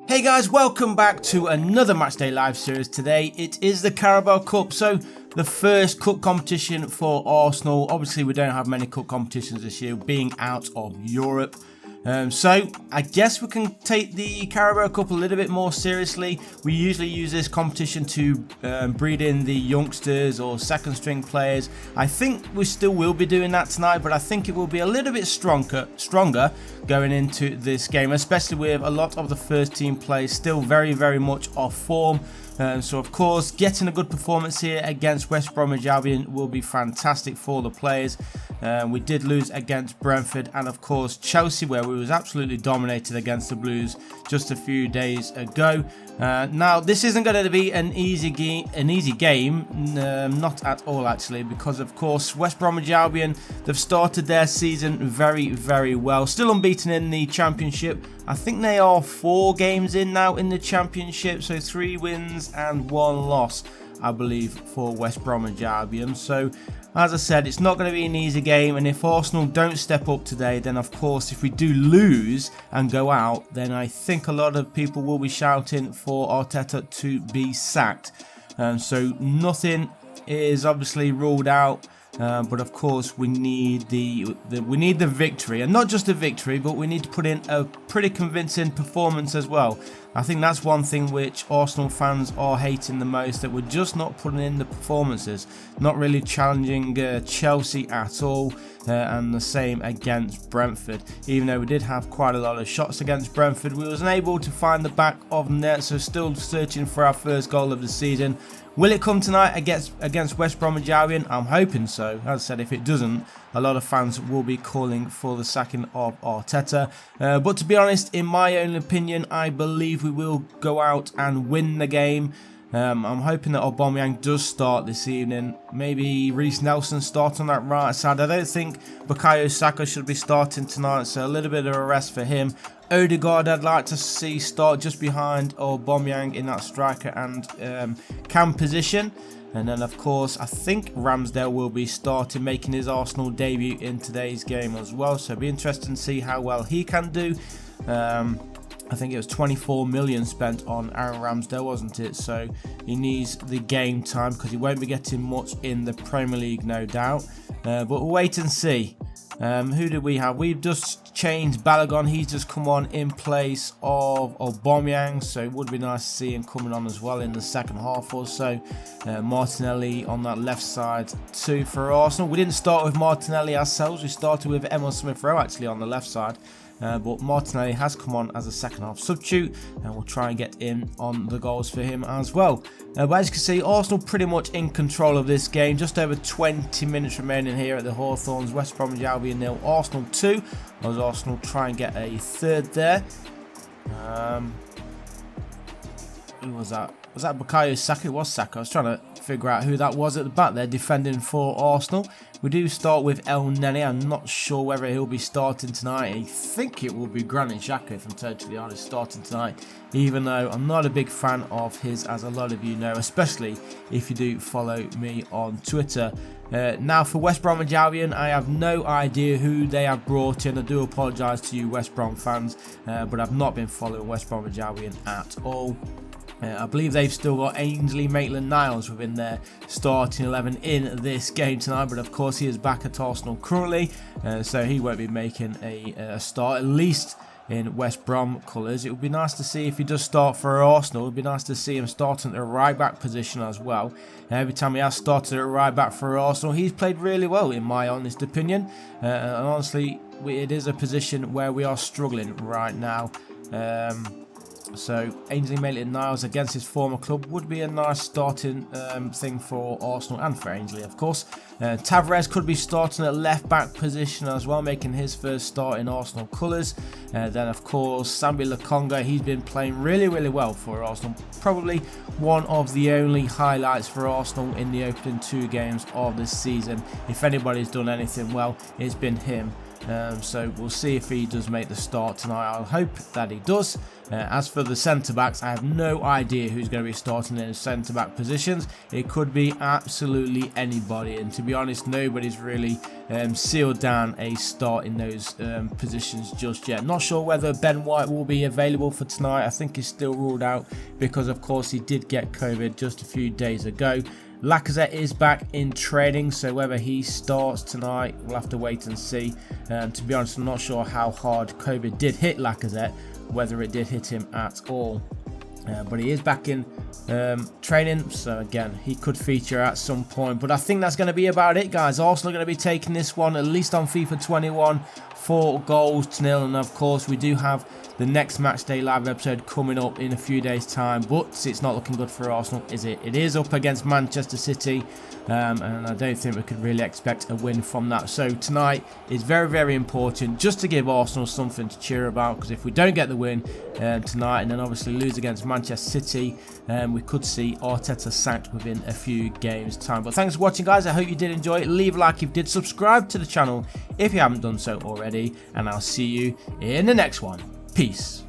Hey guys, welcome back to another Matchday Live series. Today it is the Carabao Cup, so the first cup competition for Arsenal. Obviously we don't have many cup competitions this year, being out of Europe. So I guess we can take the Carabao Cup a little bit more seriously. We usually use this competition to breed in the youngsters or second string players. I think we still will be doing that tonight, but I think it will be a little bit stronger going into this game, especially with a lot of the first team players still very much off form. So of course, getting a good performance here against West Bromwich Albion will be fantastic for the players. We did lose against Brentford and of course Chelsea, where we was absolutely dominated against the Blues just a few days ago. Now this isn't going to be an easy game, not at all actually, because of course West Bromwich Albion, they've started their season very well, still unbeaten in the Championship. I think they are 4 games in now in the Championship, so 3 wins and 1 loss, I believe, for West Bromwich Albion. So as I said, it's not going to be an easy game, and if Arsenal don't step up today, then of course if we do lose and go out, then I think a lot of people will be shouting for Arteta to be sacked. So nothing is obviously ruled out. But of course we need the victory, and not just a victory, but we need to put in a pretty convincing performance as well. I think that's one thing which Arsenal fans are hating the most, that we're just not putting in the performances, not really challenging Chelsea at all, and the same against Brentford. Even though we did have quite a lot of shots against Brentford, we wasn't able to find the back of net, so still searching for our first goal of the season. Will it come tonight against West Bromwich Albion? I'm hoping so. As I said, if it doesn't, a lot of fans will be calling for the sacking of Arteta. But to be honest, in my own opinion, I believe we will go out and win the game. I'm hoping that Aubameyang does start this evening. Maybe Reece Nelson start on that right side. I don't think Bukayo Saka should be starting tonight, so a little bit of a rest for him. Odegaard I'd like to see start just behind Aubameyang in that striker and cam position. And then of course I think Ramsdale will be starting, making his Arsenal debut in today's game as well. So it'll be interesting to see how well he can do. I think it was 24 million spent on Aaron Ramsdale, wasn't it? So he needs the game time because he won't be getting much in the Premier League, no doubt. But we'll wait and see. Who did we have? We've just changed Balogun. He's just come on in place of Aubameyang, so it would be nice to see him coming on as well in the second half or so. Martinelli on that left side too for Arsenal. We didn't start with Martinelli ourselves. We started with Emile Smith-Rowe actually on the left side. But Martinelli has come on as a second half substitute, and we'll try and get in on the goals for him as well. But as you can see, Arsenal pretty much in control of this game. Just over 20 minutes remaining here at the Hawthorns. West Bromwich Albion 0, Arsenal 2. As Arsenal try and get a third there. Who was that? Was that Bukayo Saka? It was Saka. I was trying to figure out who that was at the back there defending for Arsenal. We do start with El Neni. I'm not sure whether he'll be starting tonight. I think it will be Granit Xhaka, if I'm totally honest, starting tonight, even though I'm not a big fan of his, as a lot of you know, especially if you do follow me on Twitter. Now for West Bromwich Albion, I have no idea who they have brought in. I do apologise to you West Brom fans, but I've not been following West Bromwich Albion at all. I believe they've still got Ainsley Maitland-Niles within their starting 11 in this game tonight, but of course he is back at Arsenal currently, so he won't be making a start, at least in West Brom colours. It would be nice to see if he does start for Arsenal. It would be nice to see him starting at the right back position as well. Every time he has started at right back for Arsenal, he's played really well in my honest opinion, and honestly it is a position where we are struggling right now. So Ainsley Maitland-Niles against his former club would be a nice starting thing for Arsenal and for Ainsley, of course. Tavares could be starting at left back position as well, making his first start in Arsenal colours. Then of course Sambi Lokonga, he's been playing really well for Arsenal. Probably one of the only highlights for Arsenal in the opening 2 games of this season. If anybody's done anything well, it's been him. So we'll see if he does make the start tonight. I'll hope that he does. As for the centre-backs, I have no idea who's going to be starting in centre-back positions. It could be absolutely anybody, and to be honest, nobody's really sealed down a start in those positions just yet. Not sure whether Ben White will be available for tonight. I think he's still ruled out because, of course, he did get COVID just a few days ago. Lacazette is back in training, so whether he starts tonight, we'll have to wait and see. To be honest, I'm not sure how hard COVID did hit Lacazette, whether it did hit him at all. But he is back in training, so again, he could feature at some point. But I think that's going to be about it, guys. Arsenal are going to be taking this one, at least on FIFA 21, 4-0, and of course, we do have the next Matchday Live episode coming up in a few days' time, but it's not looking good for Arsenal, is it? It is up against Manchester City, and I don't think we could really expect a win from that. So tonight is very, very important just to give Arsenal something to cheer about, because if we don't get the win tonight and then obviously lose against Manchester City, we could see Arteta sacked within a few games' time. But thanks for watching, guys. I hope you did enjoy it. Leave a like if you did. Subscribe to the channel if you haven't done so already, and I'll see you in the next one. Peace.